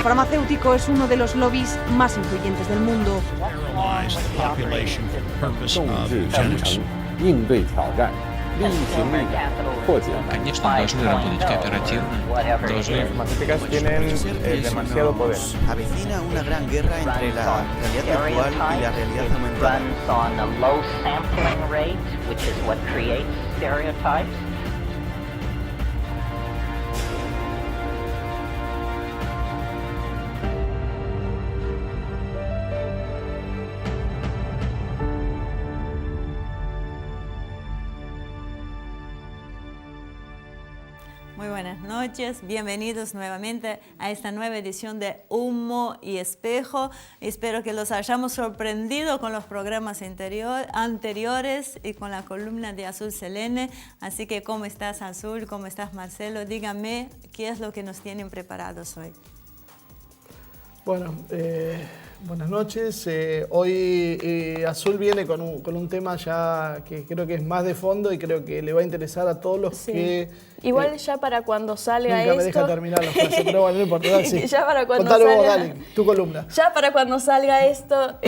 farmacéutico es uno de los lobbies más influyentes del mundo. 应对挑战，利益行力破解。 Конечно, должны работать кооперативно, должны... Farmacéuticas tienen demasiado poder. Avecina una gran guerra entre la realidad virtual y la realidad aumentada. Muy buenas noches, bienvenidos nuevamente a esta nueva edición de Humo y Espejo. Espero que los hayamos sorprendido con los programas anteriores y con la columna de Azul Selene. Así que, ¿cómo estás, Azul? ¿Cómo estás, Marcelo? Díganme qué es lo que nos tienen preparados hoy. Bueno, buenas noches. Hoy Azul viene con un tema ya que creo que es más de fondo y creo que le va a interesar a todos los que... Igual ya para cuando salga nunca esto... me deja terminar la frase, pero bueno, no importa, dale, sí. Ya para cuando Contalo salga... vos, dale, tu columna. Ya para cuando salga esto,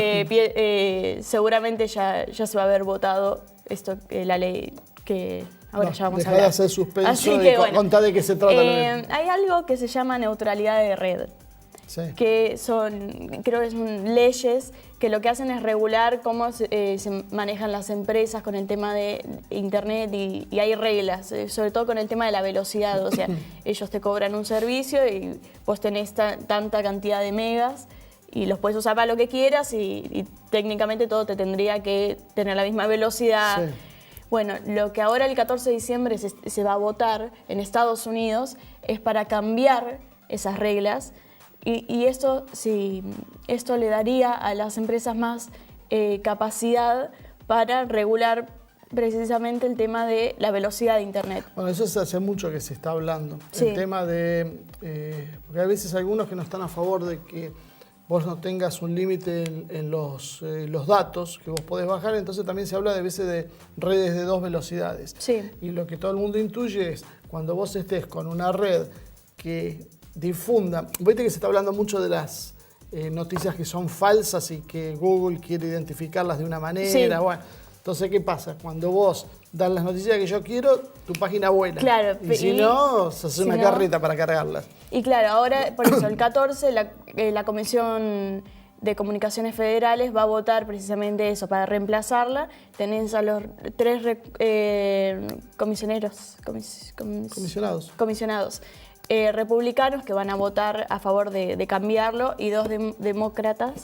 seguramente ya se va a haber votado esto, la ley que... Ahora ya vamos a hablar. Dejá de hacer suspenso Así y que, bueno, contá de qué se trata. Hay algo que se llama neutralidad de red. Sí. Que creo que son leyes que lo que hacen es regular cómo se manejan las empresas con el tema de internet y hay reglas, sobre todo con el tema de la velocidad, o sea, ellos te cobran un servicio y vos tenés tanta cantidad de megas y los puedes usar para lo que quieras y técnicamente todo te tendría que tener la misma velocidad. Sí. Bueno, lo que ahora el 14 de diciembre se va a votar en Estados Unidos es para cambiar esas reglas. Y esto le daría a las empresas más capacidad para regular precisamente el tema de la velocidad de Internet. Bueno, eso es hace mucho que se está hablando. Sí. El tema de... porque hay veces algunos que no están a favor de que vos no tengas un límite en los datos que vos podés bajar, entonces también se habla de veces de redes de 2 velocidades. Sí. Y lo que todo el mundo intuye es, cuando vos estés con una red que difunda, viste que se está hablando mucho de las noticias que son falsas y que Google quiere identificarlas de una manera. Sí. Bueno, entonces, ¿qué pasa? Cuando vos das las noticias que yo quiero, tu página vuela. Claro. Y si no, se hace una carreta para cargarlas. Y claro, ahora, por eso, el 14, la Comisión de Comunicaciones Federales va a votar precisamente eso, para reemplazarla. Tenés a los 3 comisionados republicanos que van a votar a favor de cambiarlo y 2 demócratas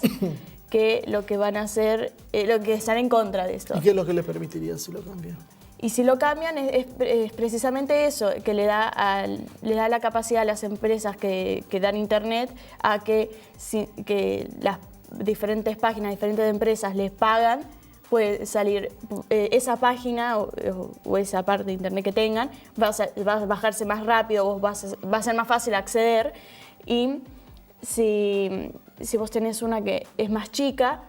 que lo que van a hacer, lo que están en contra de esto. ¿Y qué es lo que les permitiría si lo cambian? Y si lo cambian es precisamente eso, que le da la capacidad a las empresas que dan internet a que las diferentes páginas, diferentes empresas les pagan, puede salir esa página o esa parte de internet que tengan, va a bajarse más rápido, va a ser más fácil acceder y si vos tenés una que es más chica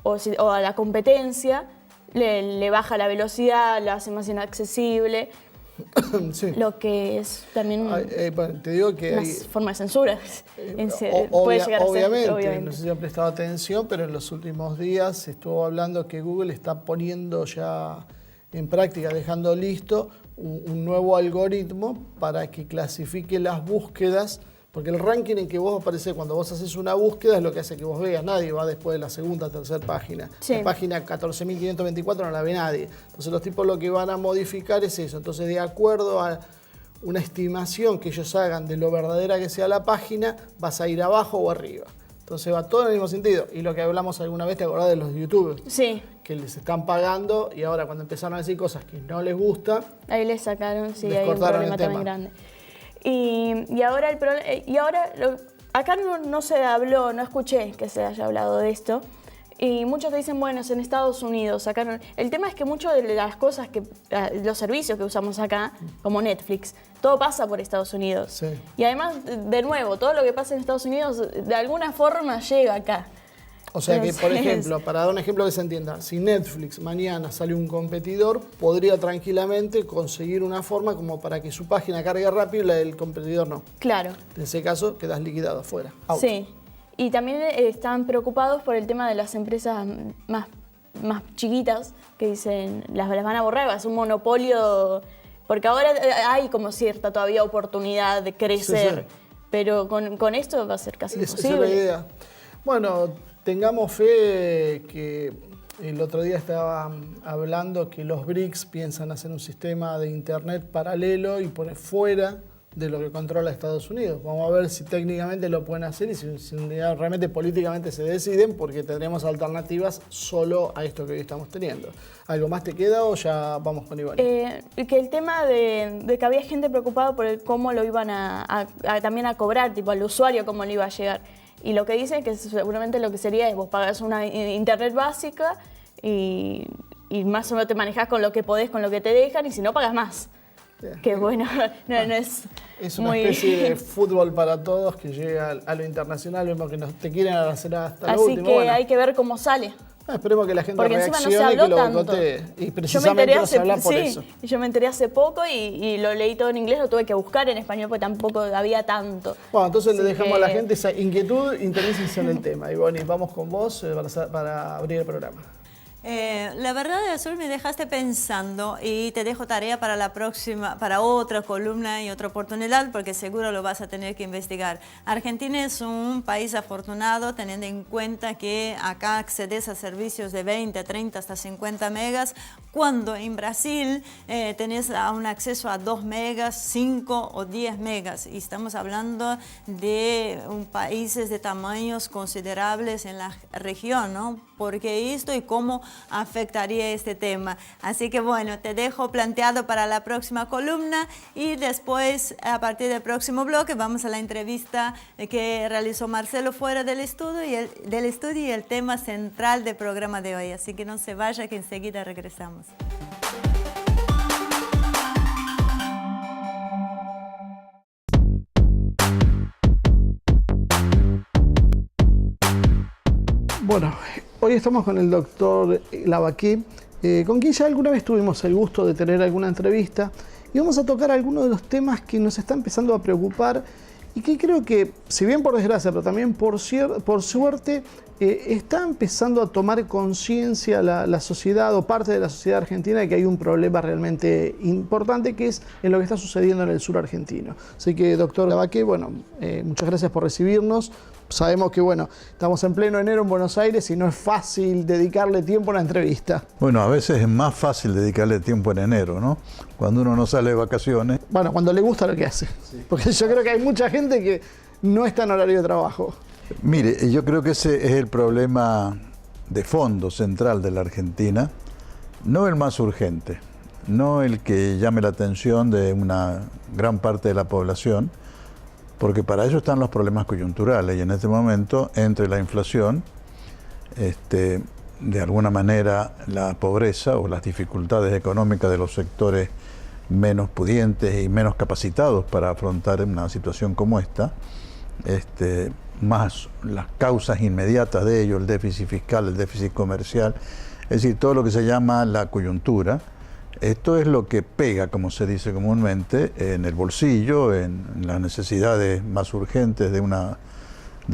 o a la competencia, le baja la velocidad, la hace más inaccesible. Sí. Lo que es también te digo que una forma de censura. Puede llegar a ser, obviamente. No sé si han prestado atención, pero en los últimos días se estuvo hablando que Google está poniendo ya en práctica, dejando listo un nuevo algoritmo para que clasifique las búsquedas, porque el ranking en que vos aparecés cuando vos haces una búsqueda es lo que hace que vos veas. Nadie va después de la segunda o tercera página. Sí. La página 14.524 no la ve nadie. Entonces los tipos lo que van a modificar es eso. Entonces, de acuerdo a una estimación que ellos hagan de lo verdadera que sea la página, vas a ir abajo o arriba. Entonces va todo en el mismo sentido. Y lo que hablamos alguna vez, ¿te acordás de los youtubers? Sí. Que les están pagando y ahora cuando empezaron a decir cosas que no les gusta, ahí les sacaron, sí, les hay un cortaron problema el tema. también grande. Y ahora acá no se habló, no escuché que se haya hablado de esto. Y muchos te dicen, bueno, es en Estados Unidos. Acá no. El tema es que muchas de las cosas, los servicios que usamos acá, como Netflix, todo pasa por Estados Unidos. Sí. Y además, de nuevo, todo lo que pasa en Estados Unidos de alguna forma llega acá. O sea que, por Entonces, ejemplo, para dar un ejemplo que se entienda, si Netflix mañana sale un competidor, podría tranquilamente conseguir una forma como para que su página cargue rápido y la del competidor no. Claro. En ese caso, quedas liquidado afuera. Out. Sí. Y también están preocupados por el tema de las empresas más chiquitas que dicen las van a borrar, es un monopolio, porque ahora hay como cierta todavía oportunidad de crecer, Sí. pero con esto va a ser casi Esa es la imposible. idea. Bueno, tengamos fe que el otro día estaba hablando que los BRICS piensan hacer un sistema de internet paralelo y poner fuera de lo que controla Estados Unidos. Vamos a ver si técnicamente lo pueden hacer y si realmente políticamente se deciden, porque tendremos alternativas solo a esto que hoy estamos teniendo. ¿Algo más te queda o ya vamos con Iván? Que el tema de que había gente preocupada por cómo lo iban también a cobrar, tipo al usuario, cómo le iba a llegar. Y lo que dicen es que seguramente lo que sería es vos pagas una internet básica y más o menos te manejás con lo que podés, con lo que te dejan, y si no, pagas más. Que bueno, no es una muy... especie de fútbol para todos que llega a lo internacional, vemos que te quieren hacer hasta lo Así último. que Bueno, hay que ver cómo sale. esperemos que la gente Porque encima no se reaccione y que habló lo tanto. boicotee. Y Yo me precisamente enteré no se habla por sí, eso. yo me enteré hace poco y lo leí todo en inglés, lo tuve que buscar en español porque tampoco había tanto. Bueno, entonces le Así dejamos a la que- gente esa inquietud, interésense en el tema. Y bueno, y vamos con vos para abrir el programa. La verdad, Azul, me dejaste pensando y te dejo tarea para la próxima, para otra columna y otra oportunidad, porque seguro lo vas a tener que investigar. Argentina es un país afortunado, teniendo en cuenta que acá accedes a servicios de 20, 30, hasta 50 megas, cuando en Brasil tenés un acceso a 2 megas, 5 o 10 megas. Y estamos hablando de países de tamaños considerables en la región, ¿no? ¿Por qué esto y cómo afectaría este tema? Así que bueno, te dejo planteado para la próxima columna y después, a partir del próximo bloque, vamos a la entrevista que realizó Marcelo fuera del estudio y el tema central del programa de hoy. Así que no se vaya, que enseguida regresamos. Bueno, hoy estamos con el doctor Lavaquí, con quien ya alguna vez tuvimos el gusto de tener alguna entrevista, y vamos a tocar algunos de los temas que nos está empezando a preocupar y que creo que, si bien por desgracia, pero también por suerte, está empezando a tomar conciencia la sociedad o parte de la sociedad argentina de que hay un problema realmente importante, que es en lo que está sucediendo en el sur argentino. Así que, doctor Lavaquí, bueno, muchas gracias por recibirnos. Sabemos que, bueno, estamos en pleno enero en Buenos Aires y no es fácil dedicarle tiempo a una entrevista. Bueno, a veces es más fácil dedicarle tiempo en enero, ¿no? Cuando uno no sale de vacaciones. Bueno, cuando le gusta lo que hace. Sí. Porque yo creo que hay mucha gente que no está en horario de trabajo. Mire, yo creo que ese es el problema de fondo central de la Argentina, no el más urgente, no el que llame la atención de una gran parte de la población, porque para ello están los problemas coyunturales y en este momento, entre la inflación, de alguna manera la pobreza o las dificultades económicas de los sectores menos pudientes y menos capacitados para afrontar una situación como esta, más las causas inmediatas de ello, el déficit fiscal, el déficit comercial, es decir, todo lo que se llama la coyuntura. Esto es lo que pega, como se dice comúnmente, en el bolsillo, en las necesidades más urgentes de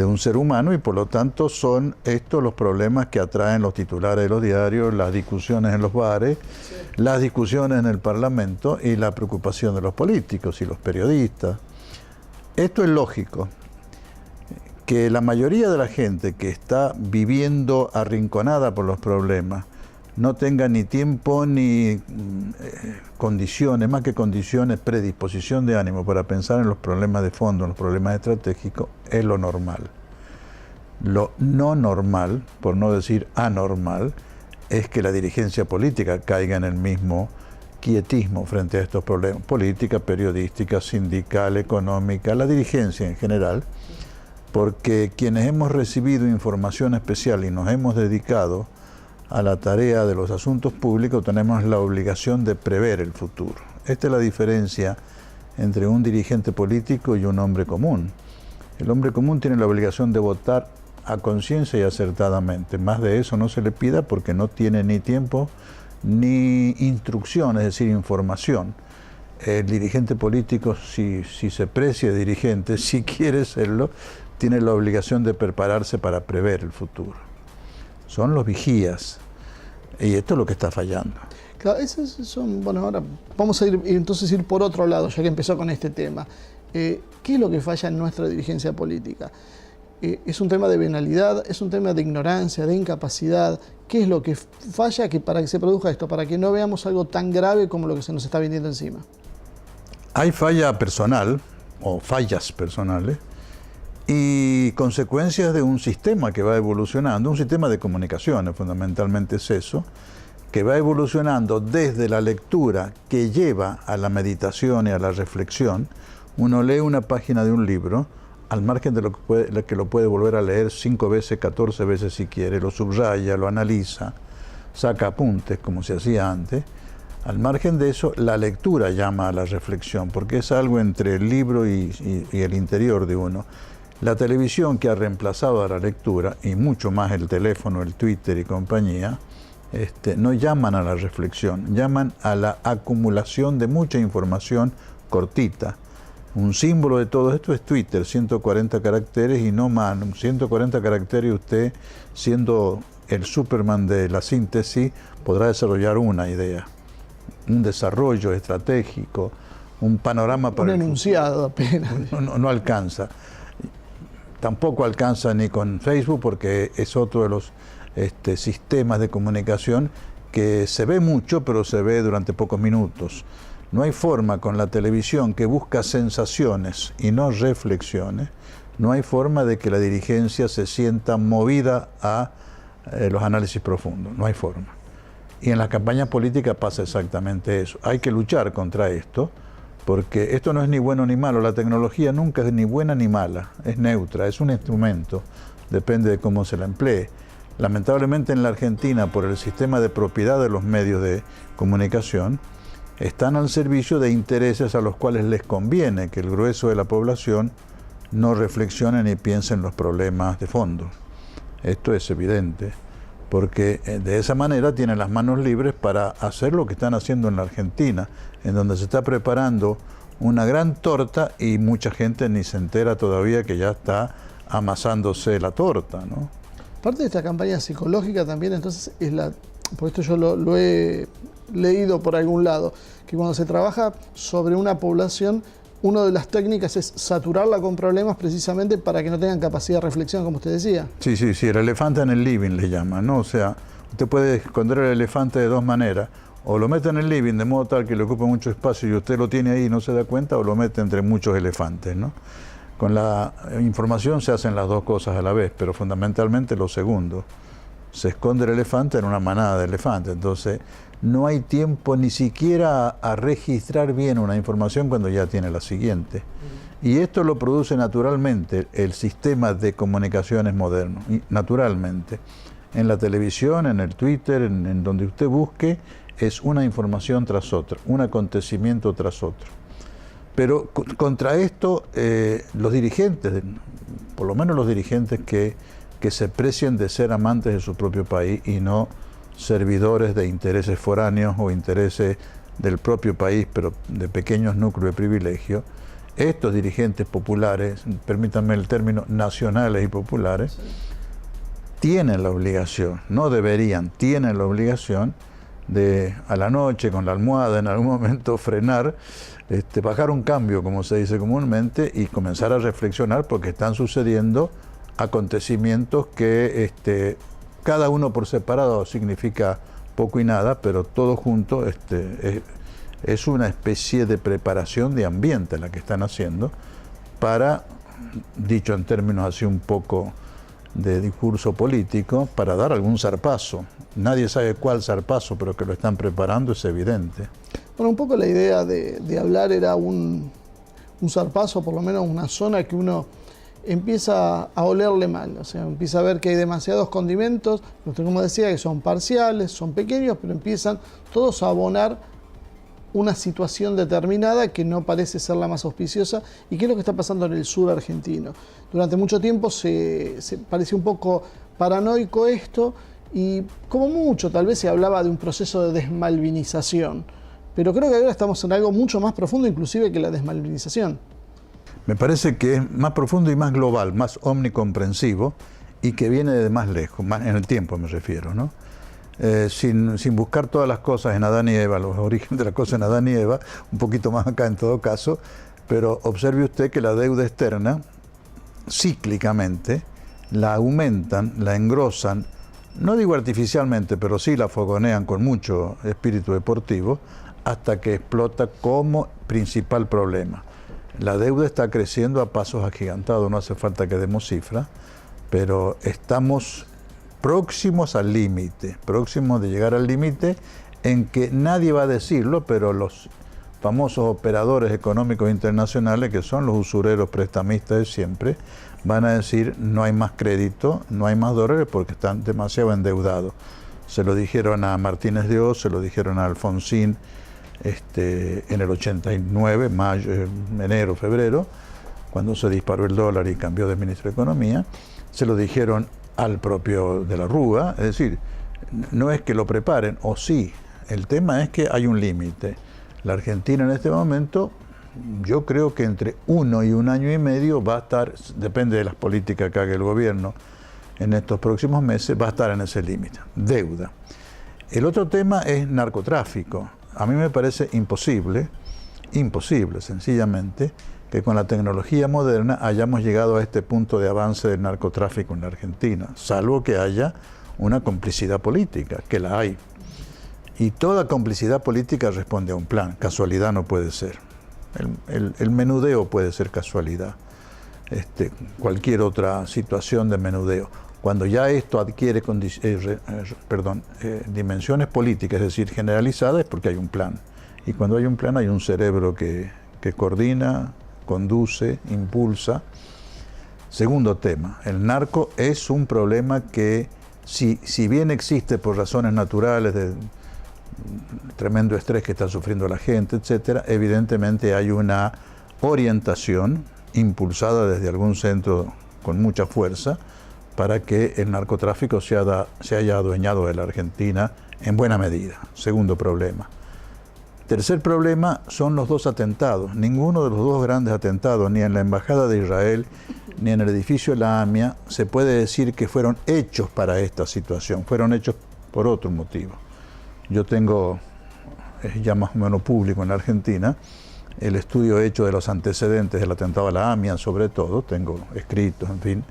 un ser humano, y por lo tanto son estos los problemas que atraen los titulares de los diarios, las discusiones en los bares, las discusiones en el Parlamento y la preocupación de los políticos y los periodistas. Esto es lógico. Que la mayoría de la gente que está viviendo arrinconada por los problemas no tenga ni tiempo ni condiciones, más que condiciones, predisposición de ánimo para pensar en los problemas de fondo, en los problemas estratégicos, es lo normal. Lo no normal, por no decir anormal, es que la dirigencia política caiga en el mismo quietismo frente a estos problemas. Política, periodística, sindical, económica, la dirigencia en general, porque quienes hemos recibido información especial y nos hemos dedicado a la tarea de los asuntos públicos, tenemos la obligación de prever el futuro. Esta es la diferencia entre un dirigente político y un hombre común. El hombre común tiene la obligación de votar a conciencia y acertadamente. Más de eso no se le pida porque no tiene ni tiempo ni instrucción, es decir, información. El dirigente político, si se precia dirigente, si quiere serlo, tiene la obligación de prepararse para prever el futuro. Son los vigías, y esto es lo que está fallando. Claro, bueno, ahora vamos a ir por otro lado, ya que empezó con este tema. ¿Qué es lo que falla en nuestra dirigencia política? ¿Es un tema de venalidad? ¿Es un tema de ignorancia, de incapacidad? ¿Qué es lo que falla para que se produzca esto? Para que no veamos algo tan grave como lo que se nos está viniendo encima. Hay falla personal, o fallas personales, y consecuencias de un sistema que va evolucionando, un sistema de comunicaciones, fundamentalmente es eso, que va evolucionando desde la lectura que lleva a la meditación y a la reflexión. Uno lee una página de un libro, al margen de que lo puede volver a leer 5 veces, 14 veces si quiere, lo subraya, lo analiza, saca apuntes como se hacía antes. Al margen de eso, la lectura llama a la reflexión, porque es algo entre el libro y el interior de uno. La televisión, que ha reemplazado a la lectura, y mucho más el teléfono, el Twitter y compañía, no llaman a la reflexión, llaman a la acumulación de mucha información cortita. Un símbolo de todo esto es Twitter, 140 caracteres y no más. 140 caracteres y usted, siendo el Superman de la síntesis, podrá desarrollar una idea, un desarrollo estratégico, un panorama para un enunciado apenas. No alcanza. Tampoco alcanza ni con Facebook, porque es otro de los sistemas de comunicación que se ve mucho, pero se ve durante pocos minutos. No hay forma con la televisión, que busca sensaciones y no reflexiones, no hay forma de que la dirigencia se sienta movida a los análisis profundos, no hay forma. Y en las campañas políticas pasa exactamente eso. Hay que luchar contra esto, porque esto no es ni bueno ni malo. La tecnología nunca es ni buena ni mala, es neutra, es un instrumento, depende de cómo se la emplee. Lamentablemente en la Argentina, por el sistema de propiedad de los medios de comunicación, están al servicio de intereses a los cuales les conviene que el grueso de la población no reflexione ni piense en los problemas de fondo. Esto es evidente, porque de esa manera tienen las manos libres para hacer lo que están haciendo en la Argentina, en donde se está preparando una gran torta y mucha gente ni se entera todavía que ya está amasándose la torta, ¿no? Parte de esta campaña psicológica también, entonces, por esto yo lo he leído por algún lado, que cuando se trabaja sobre una población, una de las técnicas es saturarla con problemas precisamente para que no tengan capacidad de reflexión, como usted decía. Sí, el elefante en el living le llaman, ¿no? O sea, usted puede esconder el elefante de dos maneras. O lo mete en el living de modo tal que le ocupe mucho espacio y usted lo tiene ahí y no se da cuenta, o lo mete entre muchos elefantes, ¿no? Con la información se hacen las dos cosas a la vez, pero fundamentalmente lo segundo. Se esconde el elefante en una manada de elefantes, entonces no hay tiempo ni siquiera a registrar bien una información cuando ya tiene la siguiente. Y esto lo produce naturalmente el sistema de comunicaciones moderno, naturalmente. En la televisión, en el Twitter, en donde usted busque, es una información tras otra, un acontecimiento tras otro. Pero contra esto, los dirigentes, por lo menos los dirigentes que se precien de ser amantes de su propio país y no servidores de intereses foráneos o intereses del propio país, pero de pequeños núcleos de privilegio, estos dirigentes populares, permítanme el término, nacionales y populares, tienen la obligación, no deberían, tienen la obligación de a la noche con la almohada en algún momento frenar, bajar un cambio, como se dice comúnmente, y comenzar a reflexionar, porque están sucediendo acontecimientos que cada uno por separado significa poco y nada, pero todo junto es una especie de preparación de ambiente la que están haciendo para, dicho en términos así un poco de discurso político, para dar algún zarpazo. Nadie sabe cuál zarpazo, pero que lo están preparando es evidente. Bueno, un poco la idea de hablar era un zarpazo, por lo menos una zona que uno empieza a olerle mal, o sea, empieza a ver que hay demasiados condimentos, como decía, que son parciales, son pequeños, pero empiezan todos a abonar una situación determinada que no parece ser la más auspiciosa. ¿Y qué es lo que está pasando en el sur argentino? Durante mucho tiempo se pareció un poco paranoico esto y como mucho tal vez se hablaba de un proceso de desmalvinización. Pero creo que ahora estamos en algo mucho más profundo inclusive que la desmalvinización. Me parece que es más profundo y más global, más omnicomprensivo y que viene de más lejos, más en el tiempo me refiero, ¿no? Sin buscar todas las cosas en Adán y Eva, los orígenes de las cosas en Adán y Eva, un poquito más acá en todo caso, pero observe usted que la deuda externa, cíclicamente, la aumentan, la engrosan, no digo artificialmente, pero sí la fogonean con mucho espíritu deportivo, hasta que explota como principal problema. La deuda está creciendo a pasos agigantados, no hace falta que demos cifras, pero estamos próximos al límite, próximos de llegar al límite en que nadie va a decirlo, pero los famosos operadores económicos internacionales, que son los usureros prestamistas de siempre, van a decir no hay más crédito, no hay más dólares porque están demasiado endeudados. Se lo dijeron a Martínez de Oz, se lo dijeron a Alfonsín en el 89, enero, febrero, cuando se disparó el dólar y cambió de ministro de Economía. Se lo dijeron al propio de la Rúa, es decir, no es que lo preparen, o sí, el tema es que hay un límite. La Argentina en este momento, yo creo que entre 1 y 1 año y medio va a estar, depende de las políticas que haga el gobierno en estos próximos meses, va a estar en ese límite, deuda. El otro tema es narcotráfico. A mí me parece imposible sencillamente, que con la tecnología moderna hayamos llegado a este punto de avance del narcotráfico en la Argentina, salvo que haya una complicidad política, que la hay. Y toda complicidad política responde a un plan, casualidad no puede ser. El menudeo puede ser casualidad, cualquier otra situación de menudeo. Cuando ya esto adquiere dimensiones políticas, es decir, generalizadas, es porque hay un plan. Y cuando hay un plan hay un cerebro que coordina, conduce, impulsa. Segundo tema, el narco es un problema que, si bien existe por razones naturales de tremendo estrés que está sufriendo la gente, etcétera, evidentemente hay una orientación impulsada desde algún centro con mucha fuerza para que el narcotráfico se haya adueñado de la Argentina en buena medida. Segundo problema. Tercer problema son los 2 atentados. Ninguno de los 2 grandes atentados, ni en la Embajada de Israel, ni en el edificio de la AMIA, se puede decir que fueron hechos para esta situación. Fueron hechos por otro motivo. Yo tengo, ya más o menos público en la Argentina, el estudio hecho de los antecedentes del atentado a la AMIA, sobre todo, tengo escritos, en fin.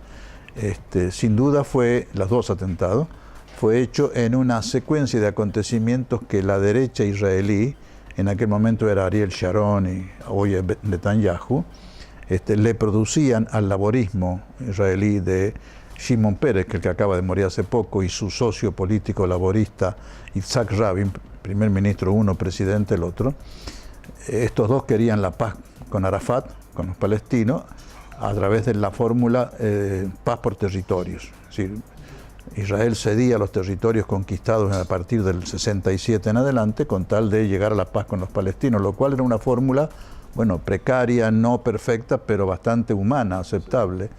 Sin duda los 2 atentados, fue hecho en una secuencia de acontecimientos que la derecha israelí, en aquel momento era Ariel Sharon y hoy es Netanyahu, le producían al laborismo israelí de Shimon Peres, que acaba de morir hace poco, y su socio político laborista Yitzhak Rabin, primer ministro uno, presidente el otro. Estos dos querían la paz con Arafat, con los palestinos, a través de la fórmula paz por territorios. Es decir, Israel cedía los territorios conquistados a partir del 67 en adelante con tal de llegar a la paz con los palestinos, lo cual era una fórmula, precaria, no perfecta, pero bastante humana, aceptable,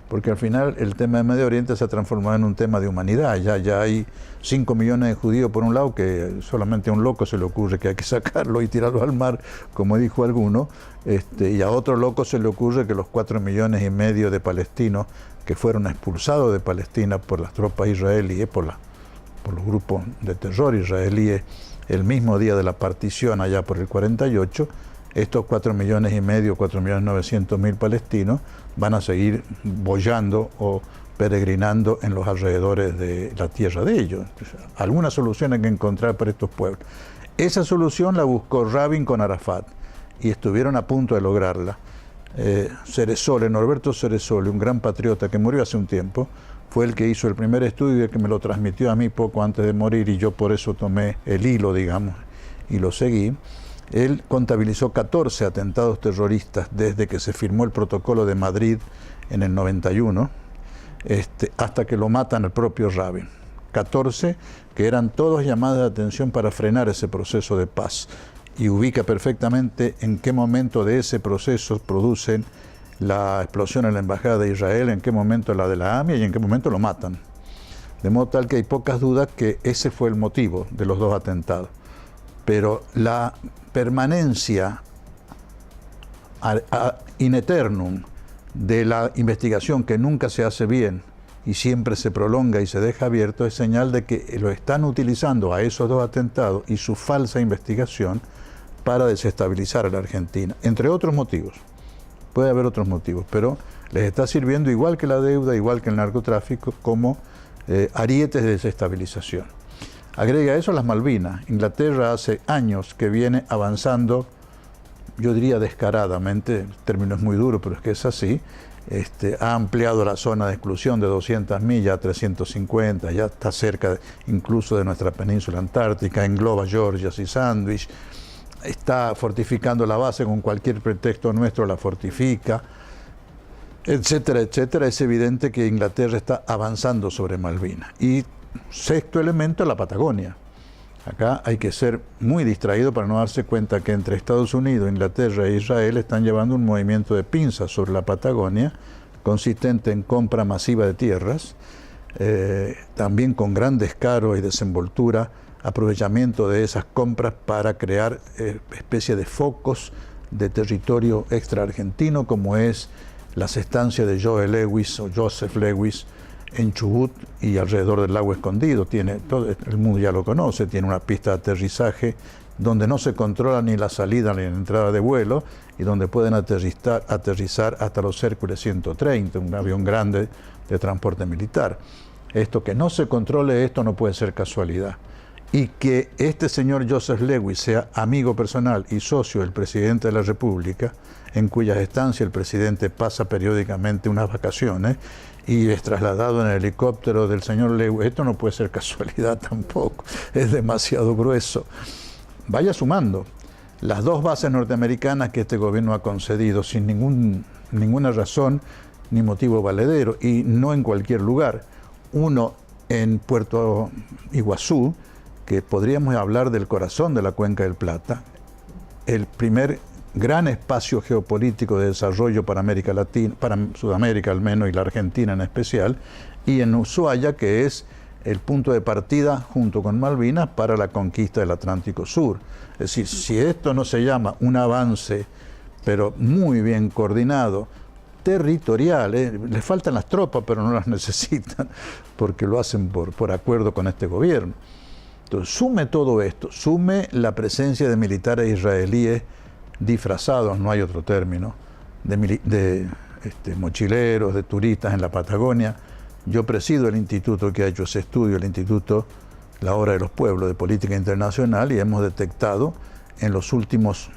porque al final el tema de Medio Oriente se ha transformado en un tema de humanidad. Ya hay 5 millones de judíos por un lado, que solamente a un loco se le ocurre que hay que sacarlo y tirarlo al mar, como dijo alguno, y a otro loco se le ocurre que los 4,5 millones de palestinos que fueron expulsados de Palestina por las tropas israelíes, por los grupos de terror israelíes, el mismo día de la partición, allá por el 48, estos 4,5 millones, 4,900,000 palestinos van a seguir boyando o peregrinando en los alrededores de la tierra de ellos. Alguna solución hay que encontrar para estos pueblos. Esa solución la buscó Rabin con Arafat y estuvieron a punto de lograrla. Ceresole, Norberto Ceresole, un gran patriota que murió hace un tiempo, fue el que hizo el primer estudio y que me lo transmitió a mí poco antes de morir, y yo por eso tomé el hilo, digamos, y lo seguí. Él contabilizó 14 atentados terroristas desde que se firmó el protocolo de Madrid en el 91, hasta que lo matan al propio Rabin. 14 que eran todos llamadas de atención para frenar ese proceso de paz. y ubica perfectamente en qué momento de ese proceso producen la explosión en la Embajada de Israel, en qué momento la de la AMIA y en qué momento lo matan. De modo tal que hay pocas dudas que ese fue el motivo de los dos atentados. Pero la permanencia in eternum de la investigación, que nunca se hace bien y siempre se prolonga y se deja abierto, es señal de que lo están utilizando a esos dos atentados y su falsa investigación para desestabilizar a la Argentina, entre otros motivos. Puede haber otros motivos, pero les está sirviendo, igual que la deuda, igual que el narcotráfico, como arietes de desestabilización. Agrega a eso las Malvinas. Inglaterra hace años que viene avanzando, yo diría descaradamente, el término es muy duro, pero es que es así, ha ampliado la zona de exclusión de 200 millas a 350, ya está cerca incluso de nuestra península antártica, engloba Georgias y Sandwich, está fortificando la base con cualquier pretexto nuestro, la fortifica, etcétera, etcétera. Es evidente que Inglaterra está avanzando sobre Malvinas. Y sexto elemento, la Patagonia. Acá hay que ser muy distraído para no darse cuenta que entre Estados Unidos, Inglaterra e Israel están llevando un movimiento de pinzas sobre la Patagonia, consistente en compra masiva de tierras, también con gran descaro y desenvoltura, aprovechamiento de esas compras para crear especie de focos de territorio extra argentino, como es las estancias de Joseph Lewis en Chubut y alrededor del lago Escondido. Todo el mundo ya lo conoce, tiene una pista de aterrizaje donde no se controla ni la salida ni la entrada de vuelo y donde pueden aterrizar hasta los Hércules 130, un avión grande de transporte militar. Esto que no se controle, esto no puede ser casualidad. Y que este señor Joseph Lewis sea amigo personal y socio del presidente de la República, en cuyas estancias el presidente pasa periódicamente unas vacaciones y es trasladado en el helicóptero del señor Lewis, esto no puede ser casualidad tampoco, es demasiado grueso. Vaya sumando las dos bases norteamericanas que este gobierno ha concedido sin ninguna razón ni motivo valedero, y no en cualquier lugar. Uno en Puerto Iguazú, que podríamos hablar del corazón de la Cuenca del Plata, el primer gran espacio geopolítico de desarrollo para América Latina, para Sudamérica al menos, y la Argentina en especial, y en Ushuaia, que es el punto de partida, junto con Malvinas, para la conquista del Atlántico Sur. Es decir, si esto no se llama un avance, pero muy bien coordinado, territorial, les faltan las tropas, pero no las necesitan, porque lo hacen por acuerdo con este gobierno. Entonces, sume todo esto, sume la presencia de militares israelíes disfrazados, no hay otro término, de mochileros, de turistas en la Patagonia. Yo presido el instituto que ha hecho ese estudio, el Instituto La Hora de los Pueblos de Política Internacional, y hemos detectado en los últimos,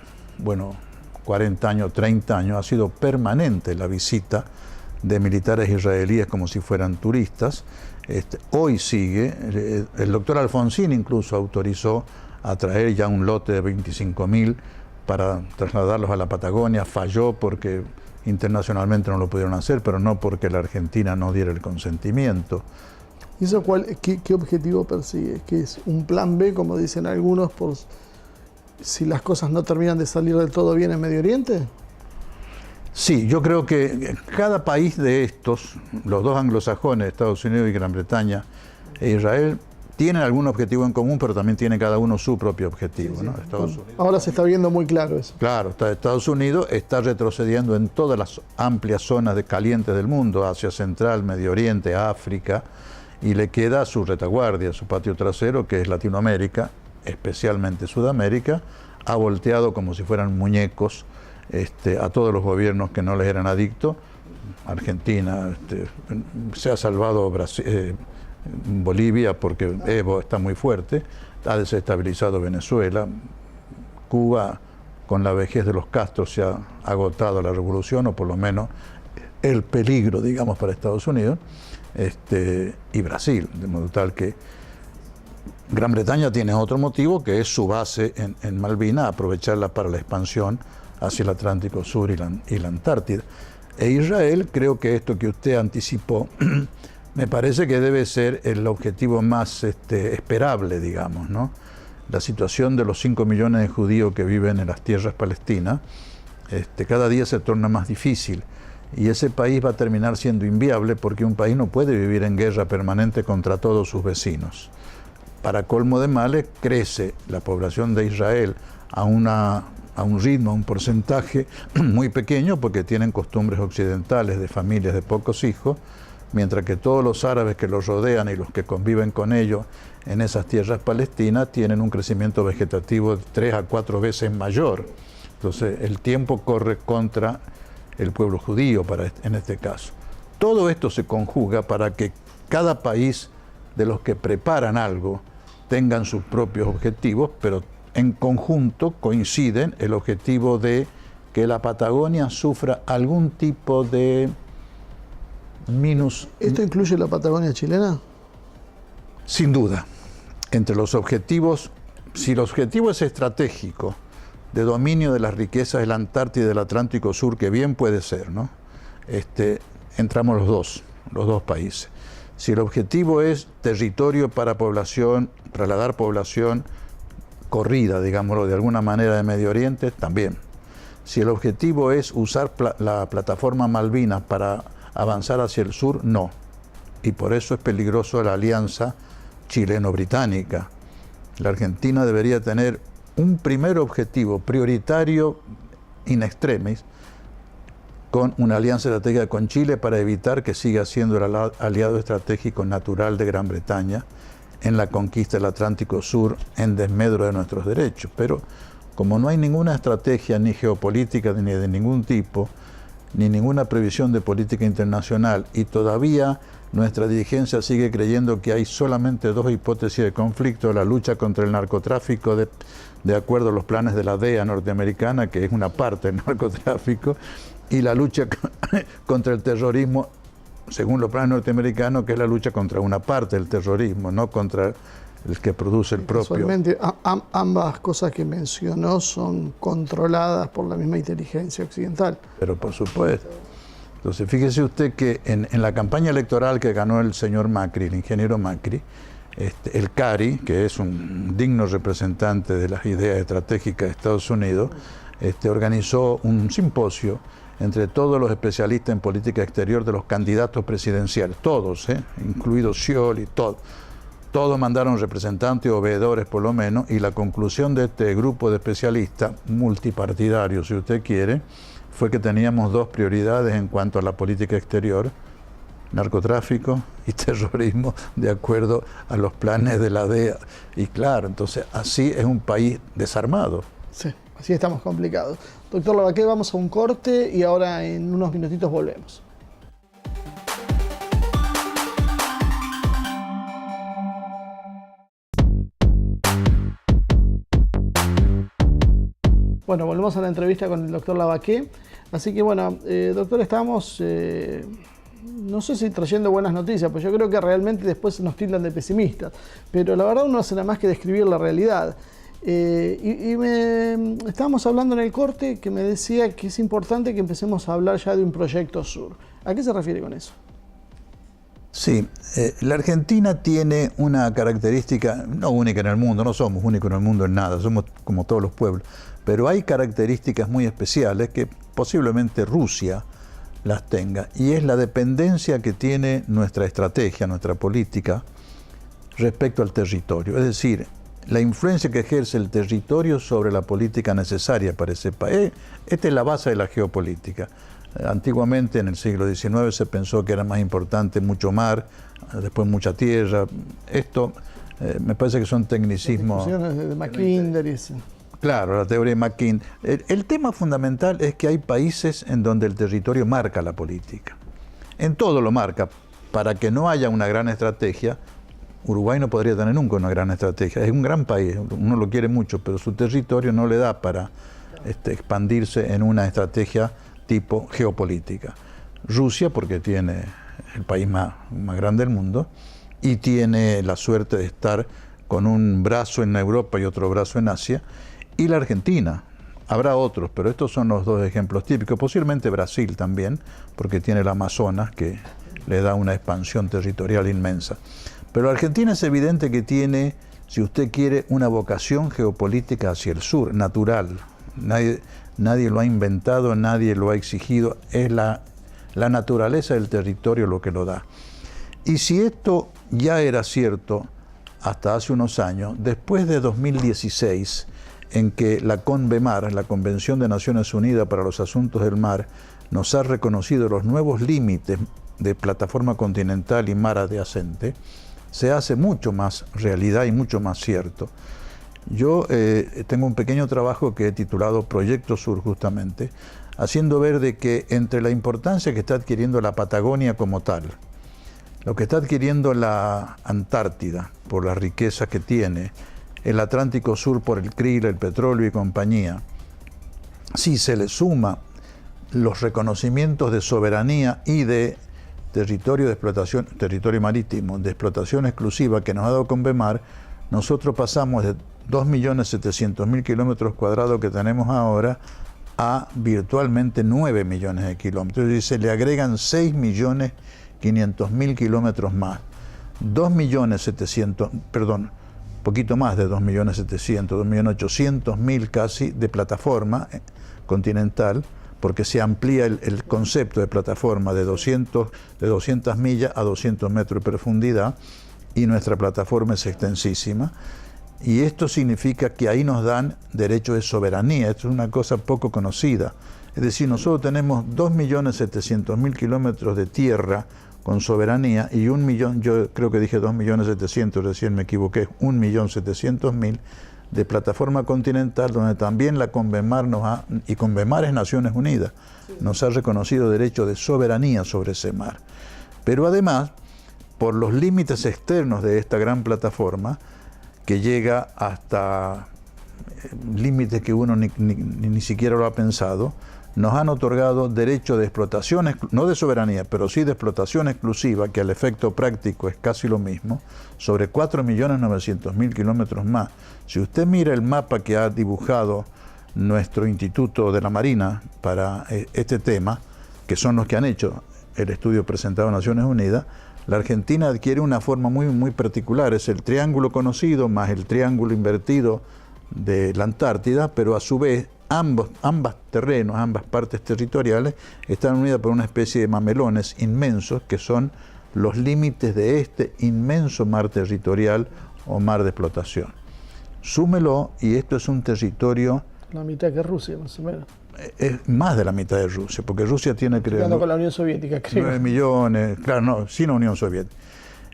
40 años, 30 años, ha sido permanente la visita de militares israelíes como si fueran turistas. Hoy sigue, el doctor Alfonsín incluso autorizó a traer ya un lote de 25.000 para trasladarlos a la Patagonia. Falló porque internacionalmente no lo pudieron hacer, pero no porque la Argentina no diera el consentimiento. ¿Y eso qué objetivo persigue? ¿Que es un plan B, como dicen algunos, por si las cosas no terminan de salir del todo bien en Medio Oriente? Sí, yo creo que cada país de estos, los dos anglosajones, Estados Unidos y Gran Bretaña e Israel, tienen algún objetivo en común, pero también tiene cada uno su propio objetivo. Sí, ¿no? Ahora se está viendo muy claro eso. Claro, Estados Unidos está retrocediendo en todas las amplias zonas calientes del mundo, Asia Central, Medio Oriente, África, y le queda su retaguardia, su patio trasero, que es Latinoamérica, especialmente Sudamérica. Ha volteado como si fueran muñecos a todos los gobiernos que no les eran adictos. Argentina, se ha salvado Bolivia porque Evo está muy fuerte, ha desestabilizado Venezuela. Cuba, con la vejez de los Castro, se ha agotado la revolución, o por lo menos el peligro, digamos, para Estados Unidos, y Brasil, de modo tal que Gran Bretaña tiene otro motivo, que es su base en Malvinas, aprovecharla para la expansión hacia el Atlántico Sur y la Antártida. E Israel, creo que esto que usted anticipó, me parece que debe ser el objetivo más esperable, digamos, ¿no? la situación de los 5 millones de judíos que viven en las tierras palestinas, cada día se torna más difícil. Y ese país va a terminar siendo inviable porque un país no puede vivir en guerra permanente contra todos sus vecinos. Para colmo de males, crece la población de Israel a un ritmo, a un porcentaje muy pequeño porque tienen costumbres occidentales de familias de pocos hijos, mientras que todos los árabes que los rodean y los que conviven con ellos en esas tierras palestinas tienen un crecimiento vegetativo de 3 a 4 veces mayor. Entonces el tiempo corre contra el pueblo judío en este caso. Todo esto se conjuga para que cada país de los que preparan algo tengan sus propios objetivos, pero en conjunto coinciden el objetivo de que la Patagonia sufra algún tipo de minus. ¿Esto incluye la Patagonia chilena? Sin duda. Entre los objetivos, si el objetivo es estratégico, de dominio de las riquezas de la Antártida y del Atlántico Sur, que bien puede ser, ¿no? Entramos los dos países. Si el objetivo es territorio para población, trasladar población corrida, digámoslo de alguna manera, de Medio Oriente, también. Si el objetivo es usar la plataforma Malvinas para avanzar hacia el sur, no. Y por eso es peligroso la alianza chileno-británica. La Argentina debería tener un primer objetivo prioritario in extremis con una alianza estratégica con Chile para evitar que siga siendo el aliado estratégico natural de Gran Bretaña en la conquista del Atlántico Sur en desmedro de nuestros derechos. Pero como no hay ninguna estrategia ni geopolítica ni de ningún tipo, ni ninguna previsión de política internacional, y todavía nuestra dirigencia sigue creyendo que hay solamente 2 hipótesis de conflicto: la lucha contra el narcotráfico de acuerdo a los planes de la DEA norteamericana, que es una parte del narcotráfico, y la lucha contra el terrorismo, según los planes norteamericanos, que es la lucha contra una parte del terrorismo, no contra el que produce el propio. Casualmente, ambas cosas que mencionó son controladas por la misma inteligencia occidental. Pero por supuesto. Entonces, fíjese usted que en la campaña electoral que ganó el señor Macri, el ingeniero Macri, el CARI, que es un digno representante de las ideas estratégicas de Estados Unidos, organizó un simposio entre todos los especialistas en política exterior de los candidatos presidenciales, todos, incluido Scioli, todos mandaron representantes o veedores por lo menos, y la conclusión de este grupo de especialistas, multipartidarios si usted quiere, fue que teníamos 2 prioridades en cuanto a la política exterior: narcotráfico y terrorismo, de acuerdo a los planes de la DEA. Y claro, entonces así es un país desarmado. Sí, así estamos complicados. Doctor Lavaqué, vamos a un corte y ahora en unos minutitos volvemos. Bueno, volvemos a la entrevista con el doctor Lavaqué. Así que bueno, doctor, estamos, no sé si trayendo buenas noticias, pues yo creo que realmente después nos tildan de pesimistas, pero la verdad uno no hace nada más que describir la realidad. Estábamos hablando en el corte que me decía que es importante que empecemos a hablar ya de un proyecto sur. ¿A qué se refiere con eso? Sí, la Argentina tiene una característica no única en el mundo, no somos únicos en el mundo en nada, somos como todos los pueblos, pero hay características muy especiales que posiblemente Rusia las tenga, y es la dependencia que tiene nuestra estrategia, nuestra política respecto al territorio, es decir, la influencia que ejerce el territorio sobre la política necesaria para ese país. Esta es la base de la geopolítica. Antiguamente, en el siglo XIX, se pensó que era más importante mucho mar, después mucha tierra. Esto me parece que son tecnicismos. De Mackinder y eso. Claro, la teoría de Mackinder. El tema fundamental es que hay países en donde el territorio marca la política. En todo lo marca. Para que no haya una gran estrategia, Uruguay no podría tener nunca una gran estrategia. Es un gran país, uno lo quiere mucho, pero su territorio no le da para expandirse en una estrategia tipo geopolítica. Rusia, porque tiene el país más grande del mundo y tiene la suerte de estar con un brazo en Europa y otro brazo en Asia, y la Argentina. Habrá otros, pero estos son los 2 ejemplos típicos. Posiblemente Brasil también, porque tiene el Amazonas, que le da una expansión territorial inmensa. Pero Argentina es evidente que tiene si usted quiere, una vocación geopolítica hacia el sur, natural. Nadie lo ha inventado, nadie lo ha exigido, es la naturaleza del territorio lo que lo da. Y si esto ya era cierto hasta hace unos años, después de 2016, en que la CONVEMAR, la Convención de Naciones Unidas para los Asuntos del Mar, nos ha reconocido los nuevos límites de plataforma continental y mar adyacente, se hace mucho más realidad y mucho más cierto. Yo tengo un pequeño trabajo que he titulado Proyecto Sur, justamente, haciendo ver de que entre la importancia que está adquiriendo la Patagonia como tal, lo que está adquiriendo la Antártida por la riqueza que tiene, el Atlántico Sur por el krill, el petróleo y compañía, si se le suma los reconocimientos de soberanía y de territorio de explotación, territorio marítimo, de explotación exclusiva que nos ha dado CONVEMAR, nosotros pasamos de 2.700.000 kilómetros cuadrados que tenemos ahora a virtualmente 9 millones de kilómetros. Y se le agregan 6.500.000 kilómetros más. 2.700.000, perdón, poquito más de 2.700.000, 2.800.000 casi de plataforma continental, porque se amplía el concepto de plataforma de 200 millas a 200 metros de profundidad, y nuestra plataforma es extensísima. Y esto significa que ahí nos dan derecho de soberanía. Esto es una cosa poco conocida. Es decir, nosotros tenemos 2.700.000 kilómetros de tierra con soberanía y 1 millón, yo creo que dije 2.700.000, recién me equivoqué, 1.700.000 de plataforma continental, donde también la CONVEMAR y CONVEMAR es Naciones Unidas, nos ha reconocido derecho de soberanía sobre ese mar. Pero además, por los límites externos de esta gran plataforma, que llega hasta límites que uno ni siquiera lo ha pensado, nos han otorgado derecho de explotación, no de soberanía, pero sí de explotación exclusiva, que al efecto práctico es casi lo mismo, sobre 4.900.000 kilómetros más. Si usted mira el mapa que ha dibujado nuestro Instituto de la Marina para este tema, que son los que han hecho el estudio presentado a Naciones Unidas, la Argentina adquiere una forma muy particular. Es el triángulo conocido más el triángulo invertido de la Antártida, pero a su vez ambos terrenos, ambas partes territoriales, están unidas por una especie de mamelones inmensos que son los límites de este inmenso mar territorial o mar de explotación. Súmelo y esto es un territorio... La mitad que Rusia, más o menos. Es más de la mitad de Rusia, porque Rusia tiene, creo... con la Unión Soviética, creo. 9 millones, claro, no, sin la Unión Soviética.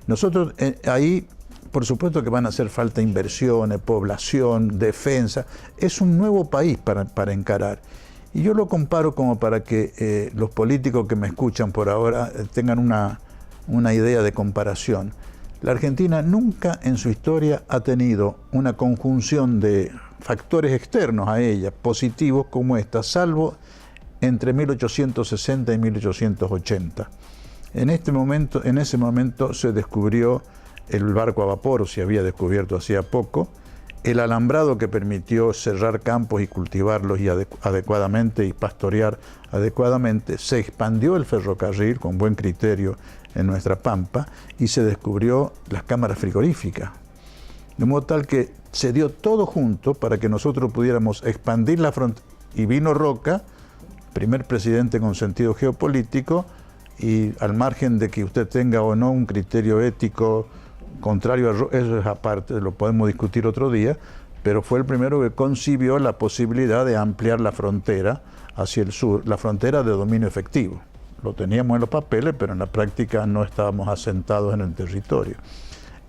Nosotros ahí, por supuesto que van a hacer falta inversiones, población, defensa. Es un nuevo país para encarar. Y yo lo comparo como para que los políticos que me escuchan por ahora tengan una idea de comparación. La Argentina nunca en su historia ha tenido una conjunción de factores externos a ella, positivos como esta, salvo entre 1860 y 1880. En ese momento se descubrió el barco a vapor, o se había descubierto hacía poco, el alambrado que permitió cerrar campos y cultivarlos adecuadamente y pastorear adecuadamente, se expandió el ferrocarril con buen criterio en nuestra pampa y se descubrió las cámaras frigoríficas. De modo tal que se dio todo junto para que nosotros pudiéramos expandir la frontera. Y vino Roca, primer presidente con sentido geopolítico, y al margen de que usted tenga o no un criterio ético contrario a Roca, eso es aparte, lo podemos discutir otro día, pero fue el primero que concibió la posibilidad de ampliar la frontera hacia el sur, la frontera de dominio efectivo. Lo teníamos en los papeles, pero en la práctica no estábamos asentados en el territorio.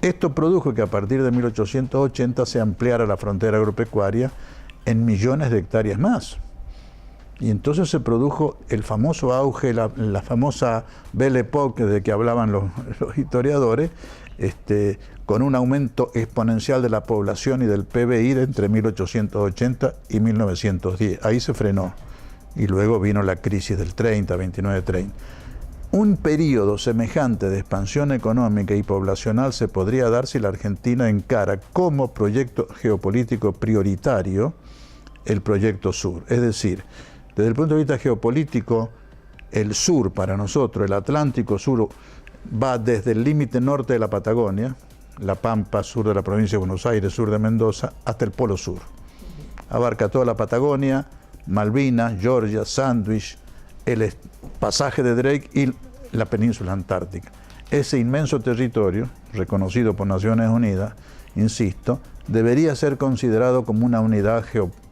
Esto produjo que a partir de 1880 se ampliara la frontera agropecuaria en millones de hectáreas más. Y entonces se produjo el famoso auge, la famosa Belle Époque de que hablaban los historiadores, con un aumento exponencial de la población y del PBI de entre 1880 y 1910. Ahí se frenó. Y luego vino la crisis del 29-30. Un periodo semejante de expansión económica y poblacional se podría dar si la Argentina encara como proyecto geopolítico prioritario el proyecto sur. Es decir, desde el punto de vista geopolítico, el sur para nosotros, el Atlántico Sur, va desde el límite norte de la Patagonia, La Pampa, sur de la provincia de Buenos Aires, sur de Mendoza, hasta el Polo Sur. Abarca toda la Patagonia, Malvinas, Georgia, Sandwich, el pasaje de Drake y la península antártica. Ese inmenso territorio, reconocido por Naciones Unidas, insisto, debería ser considerado como una unidad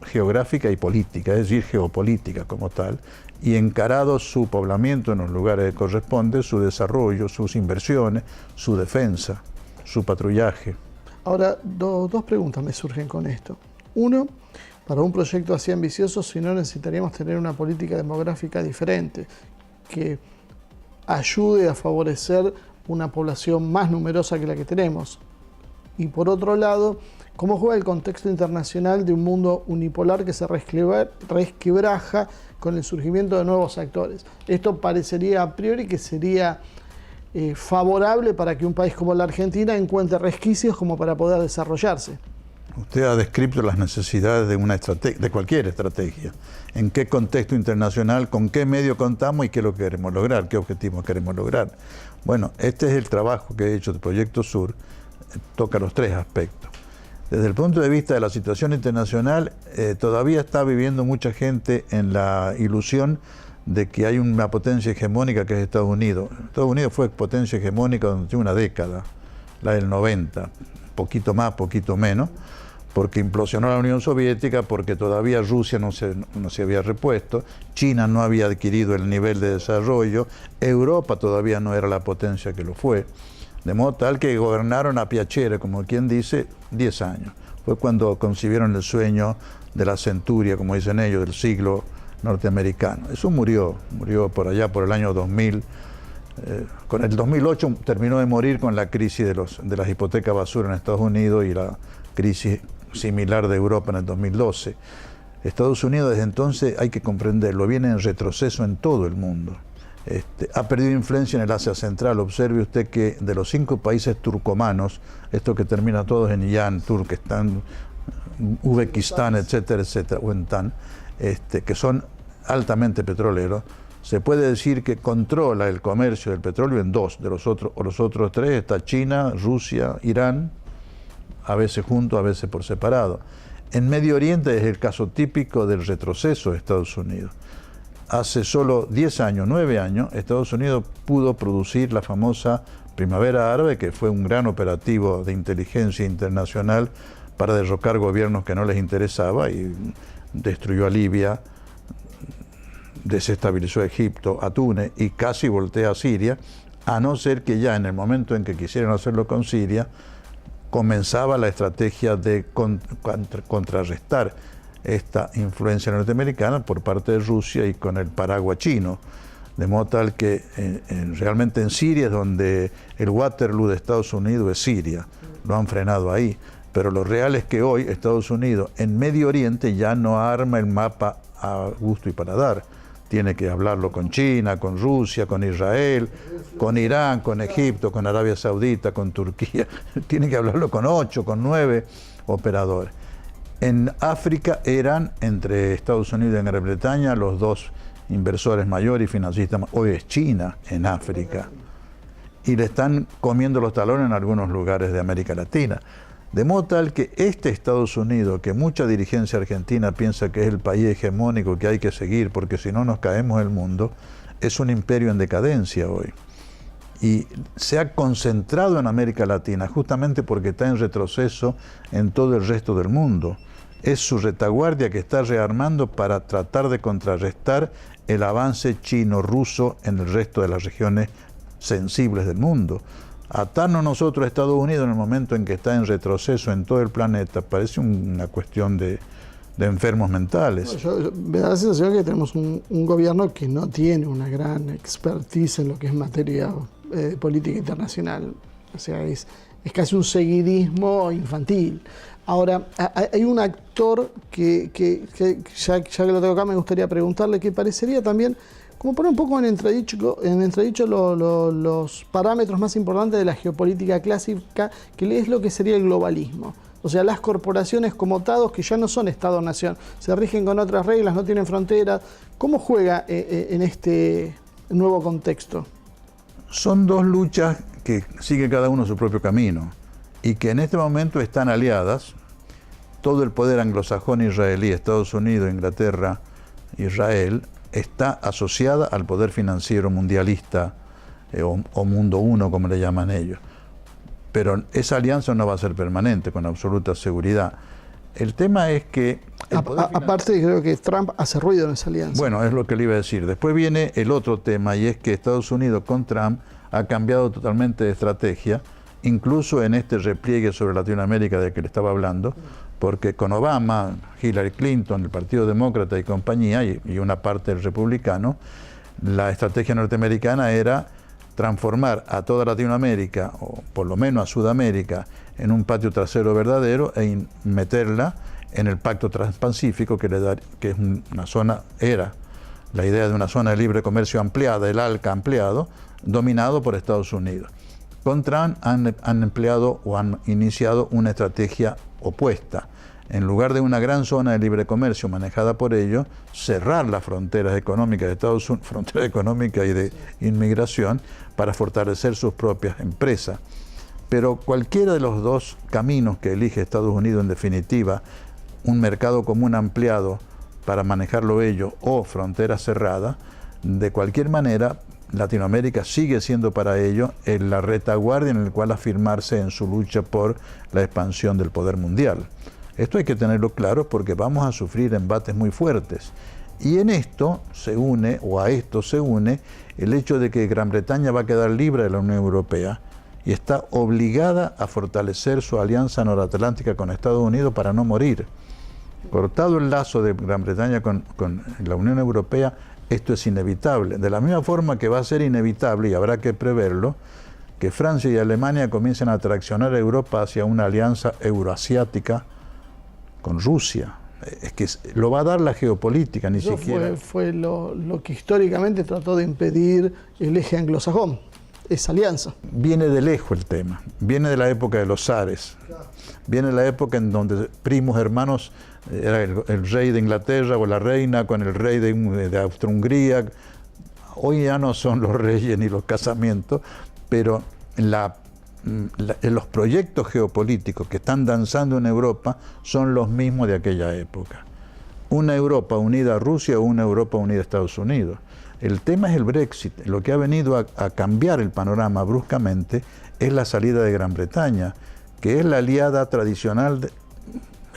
geográfica y política, es decir, geopolítica como tal, y encarado su poblamiento en los lugares que corresponde, su desarrollo, sus inversiones, su defensa, su patrullaje. Ahora, dos preguntas me surgen con esto. Uno, para un proyecto así ambicioso, si no necesitaríamos tener una política demográfica diferente, que ayude a favorecer una población más numerosa que la que tenemos. Y por otro lado, ¿cómo juega el contexto internacional de un mundo unipolar que se resquebraja con el surgimiento de nuevos actores? Esto parecería a priori que sería favorable para que un país como la Argentina encuentre resquicios como para poder desarrollarse. Usted ha descrito las necesidades de cualquier estrategia. ¿En qué contexto internacional, con qué medio contamos y qué es lo que queremos lograr, qué objetivos queremos lograr? Bueno, este es el trabajo que he hecho de Proyecto Sur, toca los tres aspectos. Desde el punto de vista de la situación internacional, todavía está viviendo mucha gente en la ilusión de que hay una potencia hegemónica que es Estados Unidos. Estados Unidos fue potencia hegemónica durante una década, la del 90, poquito más, poquito menos, porque implosionó la Unión Soviética, porque todavía Rusia no se había repuesto, China no había adquirido el nivel de desarrollo, Europa todavía no era la potencia que lo fue, de modo tal que gobernaron a piacere, como quien dice, 10 años. Fue cuando concibieron el sueño de la centuria, como dicen ellos, del siglo norteamericano. Eso murió por allá por el año 2000. Con el 2008 terminó de morir con la crisis de las hipotecas basura en Estados Unidos y la crisis similar de Europa en el 2012. Estados Unidos desde entonces, hay que comprenderlo, viene en retroceso en todo el mundo. Ha perdido influencia en el Asia Central. Observe usted que de los 5 países turcomanos, esto que termina todos en Yan, Turquestán, Uzbekistán, etcétera, etcétera, o en Tan, que son altamente petroleros, se puede decir que controla el comercio del petróleo en 2 de los otros 3 está China, Rusia, Irán, a veces juntos, a veces por separado. En Medio Oriente es el caso típico del retroceso de Estados Unidos. Hace solo 10 años, 9 años, Estados Unidos pudo producir la famosa Primavera Árabe, que fue un gran operativo de inteligencia internacional para derrocar gobiernos que no les interesaba y destruyó a Libia, desestabilizó a Egipto, a Túnez y casi voltea a Siria, a no ser que ya en el momento en que quisieron hacerlo con Siria, comenzaba la estrategia de contrarrestar esta influencia norteamericana por parte de Rusia y con el paraguas chino. De modo tal que realmente en Siria es donde el Waterloo de Estados Unidos es Siria, lo han frenado ahí. Pero lo real es que hoy Estados Unidos en Medio Oriente ya no arma el mapa a gusto y paladar. Tiene que hablarlo con China, con Rusia, con Israel, con Irán, con Egipto, con Arabia Saudita, con Turquía. Tiene que hablarlo con 8, con 9 operadores. En África eran, entre Estados Unidos y Gran Bretaña, los 2 inversores mayores y financistas. Hoy es China en África. Y le están comiendo los talones en algunos lugares de América Latina. De modo tal que este Estados Unidos, que mucha dirigencia argentina piensa que es el país hegemónico que hay que seguir, porque si no nos caemos el mundo, es un imperio en decadencia hoy. Y se ha concentrado en América Latina justamente porque está en retroceso en todo el resto del mundo. Es su retaguardia que está rearmando para tratar de contrarrestar el avance chino-ruso en el resto de las regiones sensibles del mundo. Atarnos nosotros a Estados Unidos en el momento en que está en retroceso en todo el planeta parece una cuestión de enfermos mentales. Me da la sensación que tenemos un gobierno que no tiene una gran expertise en lo que es materia política internacional. O sea, es casi un seguidismo infantil. Ahora, hay un actor que ya que lo tengo acá, me gustaría preguntarle, que parecería también como poner un poco en entredicho los parámetros más importantes de la geopolítica clásica, que es lo que sería el globalismo. O sea, las corporaciones como Estados que ya no son Estado-nación, se rigen con otras reglas, no tienen fronteras. ¿Cómo juega en este nuevo contexto? Son 2 luchas que sigue cada uno su propio camino. y que en este momento están aliadas. Todo el poder anglosajón israelí, Estados Unidos, Inglaterra, Israel, está asociada al poder financiero mundialista o mundo uno, como le llaman ellos. Pero esa alianza no va a ser permanente, con absoluta seguridad. El tema es que... Aparte, creo que Trump hace ruido en esa alianza. Bueno, es lo que le iba a decir. Después viene el otro tema, y es que Estados Unidos con Trump ha cambiado totalmente de estrategia, incluso en este repliegue sobre Latinoamérica del que le estaba hablando, porque con Obama, Hillary Clinton, el Partido Demócrata y compañía, y una parte del republicano, la estrategia norteamericana era transformar a toda Latinoamérica, o por lo menos a Sudamérica, en un patio trasero verdadero e meterla en el Pacto Transpacífico, que es una zona, era la idea de una zona de libre comercio ampliada, el ALCA ampliado, dominado por Estados Unidos. Con Trump han empleado o han iniciado una estrategia opuesta. En lugar de una gran zona de libre comercio manejada por ellos, cerrar las fronteras económicas de Estados Unidos, frontera económica y de inmigración, para fortalecer sus propias empresas. Pero cualquiera de los dos caminos que elige Estados Unidos, en definitiva, un mercado común ampliado para manejarlo ellos o fronteras cerradas, de cualquier manera, Latinoamérica sigue siendo para ellos la retaguardia en el cual afirmarse en su lucha por la expansión del poder mundial. Esto hay que tenerlo claro porque vamos a sufrir embates muy fuertes. Y en esto se une, o a esto se une, el hecho de que Gran Bretaña va a quedar libre de la Unión Europea y está obligada a fortalecer su alianza noratlántica con Estados Unidos para no morir. Cortado el lazo de Gran Bretaña con la Unión Europea, esto es inevitable. De la misma forma que va a ser inevitable, y habrá que preverlo, que Francia y Alemania comiencen a traccionar a Europa hacia una alianza euroasiática con Rusia. Es que lo va a dar la geopolítica, ni siquiera. Fue lo que históricamente trató de impedir el eje anglosajón, esa alianza. Viene de lejos el tema, viene de la época de los zares, viene de la época en donde primos hermanos, era el rey de Inglaterra o la reina con el rey de Austria-Hungría. Hoy ya no son los reyes ni los casamientos, pero los proyectos geopolíticos que están danzando en Europa son los mismos de aquella época. Una Europa unida a Rusia o una Europa unida a Estados Unidos. El tema es el Brexit. Lo que ha venido a cambiar el panorama bruscamente es la salida de Gran Bretaña, que es la aliada tradicional,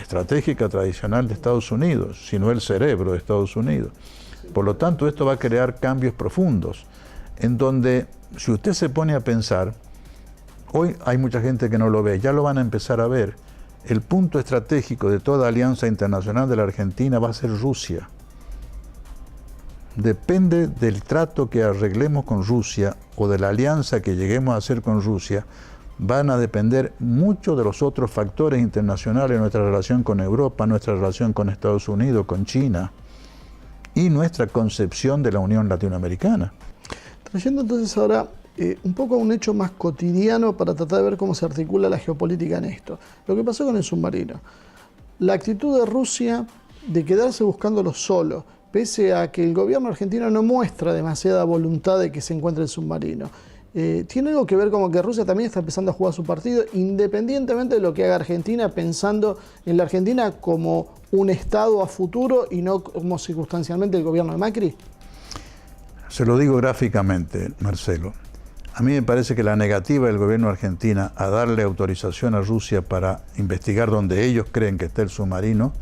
estratégica tradicional de Estados Unidos, sino el cerebro de Estados Unidos. Por lo tanto, esto va a crear cambios profundos, en donde, si usted se pone a pensar, hoy hay mucha gente que no lo ve, ya lo van a empezar a ver. El punto estratégico de toda alianza internacional de la Argentina va a ser Rusia. Depende del trato que arreglemos con Rusia o de la alianza que lleguemos a hacer con Rusia, van a depender mucho de los otros factores internacionales, nuestra relación con Europa, nuestra relación con Estados Unidos, con China y nuestra concepción de la Unión Latinoamericana. Trayendo entonces ahora un poco a un hecho más cotidiano para tratar de ver cómo se articula la geopolítica en esto. Lo que pasó con el submarino. La actitud de Rusia de quedarse buscándolo solo, pese a que el gobierno argentino no muestra demasiada voluntad de que se encuentre el submarino. Tiene algo que ver como que Rusia también está empezando a jugar su partido, independientemente de lo que haga Argentina, pensando en la Argentina como un Estado a futuro y no como circunstancialmente el gobierno de Macri. Se lo digo gráficamente, Marcelo. A mí me parece que la negativa del gobierno de Argentina a darle autorización a Rusia para investigar donde ellos creen que está el submarino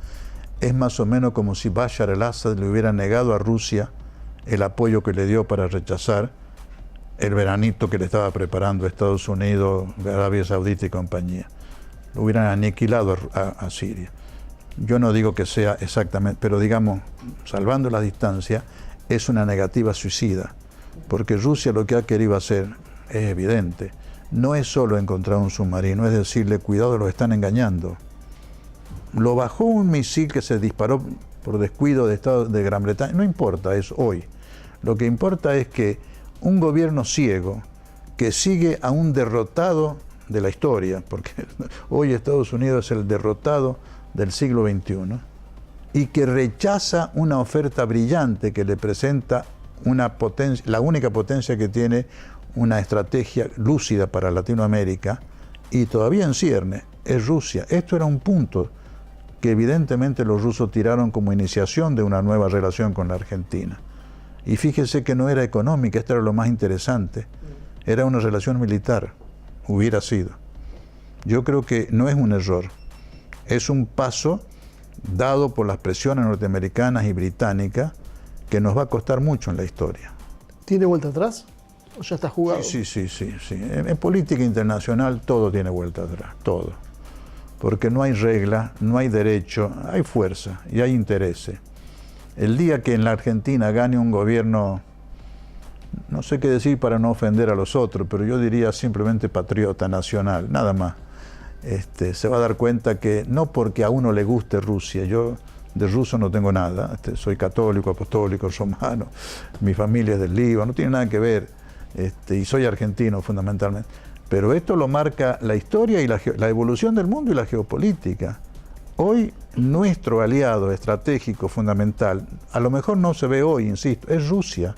es más o menos como si Bashar al-Assad le hubiera negado a Rusia el apoyo que le dio para rechazar el veranito que le estaba preparando a Estados Unidos, Arabia Saudita y compañía. Lo hubieran aniquilado a Siria. Yo no digo que sea exactamente, pero digamos, salvando la distancia, es una negativa suicida, porque Rusia lo que ha querido hacer es evidente. No es solo encontrar un submarino, es decirle, cuidado, los están engañando. Lo bajó un misil que se disparó por descuido de Gran Bretaña, no importa, es hoy. Lo que importa es que un gobierno ciego que sigue a un derrotado de la historia, porque hoy Estados Unidos es el derrotado del siglo XXI, y que rechaza una oferta brillante que le presenta una potencia, la única potencia que tiene una estrategia lúcida para Latinoamérica y todavía en cierne, es Rusia. Esto era un punto que evidentemente los rusos tiraron como iniciación de una nueva relación con la Argentina. Y fíjese que no era económica, esto era lo más interesante, era una relación militar, hubiera sido. Yo creo que no es un error, es un paso dado por las presiones norteamericanas y británicas que nos va a costar mucho en la historia. ¿Tiene vuelta atrás? ¿O ya está jugado? Sí. En política internacional todo tiene vuelta atrás, todo. Porque no hay regla, no hay derecho, hay fuerza y hay intereses. El día que en la Argentina gane un gobierno, no sé qué decir para no ofender a los otros, pero yo diría simplemente patriota, nacional, nada más. Se va a dar cuenta que no porque a uno le guste Rusia, yo de ruso no tengo nada, soy católico, apostólico, romano, mi familia es del Líbano, no tiene nada que ver, y soy argentino fundamentalmente. Pero esto lo marca la historia y la evolución del mundo y la geopolítica. Hoy nuestro aliado estratégico fundamental, a lo mejor no se ve hoy, insisto, es Rusia.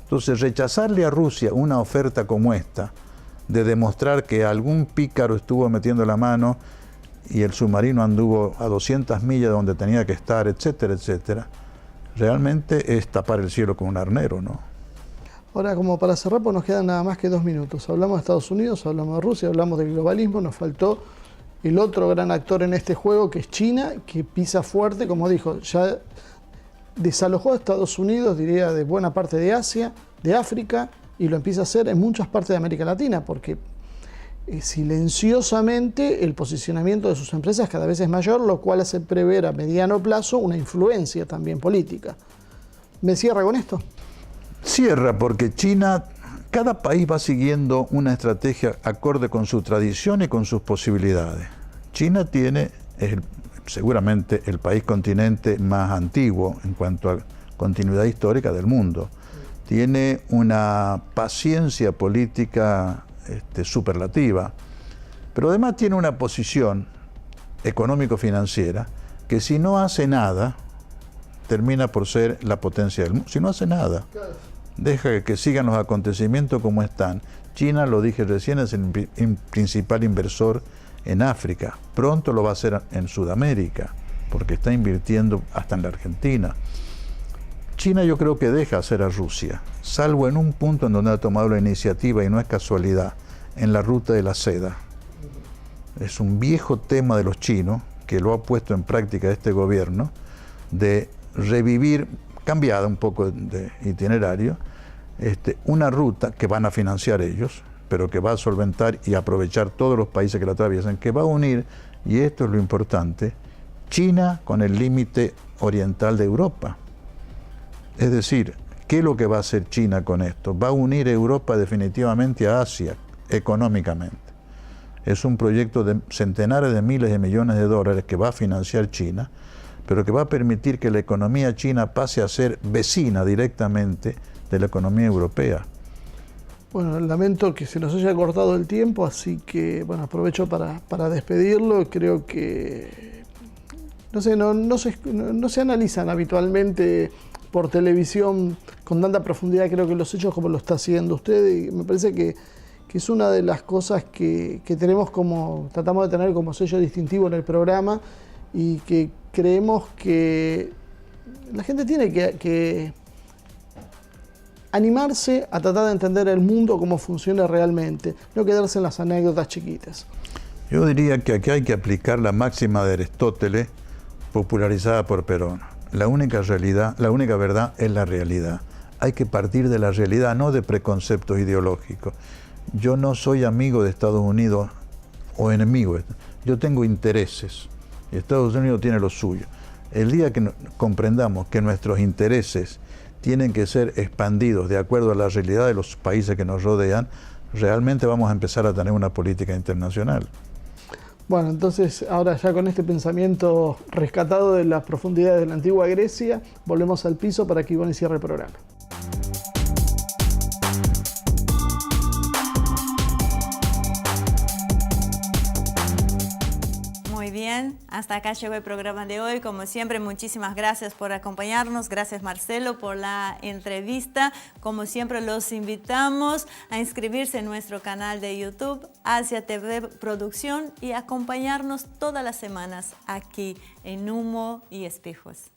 Entonces rechazarle a Rusia una oferta como esta, de demostrar que algún pícaro estuvo metiendo la mano y el submarino anduvo a 200 millas donde tenía que estar, etcétera, etcétera, realmente es tapar el cielo con un arnero, ¿no? Ahora, como para cerrar, pues nos quedan nada más que 2 minutos. Hablamos de Estados Unidos, hablamos de Rusia, hablamos del globalismo, nos faltó el otro gran actor en este juego, que es China, que pisa fuerte, como dijo, ya desalojó a Estados Unidos, diría, de buena parte de Asia, de África, y lo empieza a hacer en muchas partes de América Latina, porque silenciosamente el posicionamiento de sus empresas cada vez es mayor, lo cual hace prever a mediano plazo una influencia también política. ¿Me cierra con esto? Cierra, porque China, cada país va siguiendo una estrategia acorde con su tradición y con sus posibilidades. China es seguramente el país continente más antiguo en cuanto a continuidad histórica del mundo. Tiene una paciencia política superlativa, pero además tiene una posición económico-financiera que si no hace nada, termina por ser la potencia del mundo. Si no hace nada, deja que sigan los acontecimientos como están. China, lo dije recién, es el principal inversor en África. Pronto lo va a hacer en Sudamérica, porque está invirtiendo hasta en la Argentina. China yo creo que deja hacer a Rusia, salvo en un punto en donde ha tomado la iniciativa, y no es casualidad, en la ruta de la seda. Es un viejo tema de los chinos, que lo ha puesto en práctica este gobierno, de revivir, cambiada un poco de itinerario, una ruta que van a financiar ellos, pero que va a solventar y aprovechar todos los países que la atraviesan, que va a unir, y esto es lo importante, China con el límite oriental de Europa. Es decir, ¿qué es lo que va a hacer China con esto? Va a unir Europa definitivamente a Asia, económicamente. Es un proyecto de centenares de miles de millones de dólares que va a financiar China, pero que va a permitir que la economía china pase a ser vecina directamente de la economía europea. Bueno, lamento que se nos haya cortado el tiempo, así que bueno, aprovecho para despedirlo. Creo que no se analizan habitualmente por televisión con tanta profundidad, creo que los hechos como lo está haciendo usted, y me parece que es una de las cosas que tratamos de tener como sello distintivo en el programa, y que creemos que la gente tiene que animarse a tratar de entender el mundo, cómo funciona realmente, no quedarse en las anécdotas chiquitas. Yo diría que aquí hay que aplicar la máxima de Aristóteles, popularizada por Perón. La única realidad, la única verdad es la realidad. Hay que partir de la realidad, no de preconceptos ideológicos. Yo no soy amigo de Estados Unidos o enemigo. Yo tengo intereses y Estados Unidos tiene los suyos. El día que comprendamos que nuestros intereses tienen que ser expandidos de acuerdo a la realidad de los países que nos rodean, realmente vamos a empezar a tener una política internacional. Bueno, entonces ahora ya con este pensamiento rescatado de las profundidades de la antigua Grecia, volvemos al piso para que Ivonne cierre el programa. Muy bien. bien, hasta acá llegó el programa de hoy. Como siempre, muchísimas gracias por acompañarnos. Gracias, Marcelo, por la entrevista. Como siempre, los invitamos a inscribirse en nuestro canal de YouTube, Asia TV Producción, y acompañarnos todas las semanas aquí en Humo y Espejos.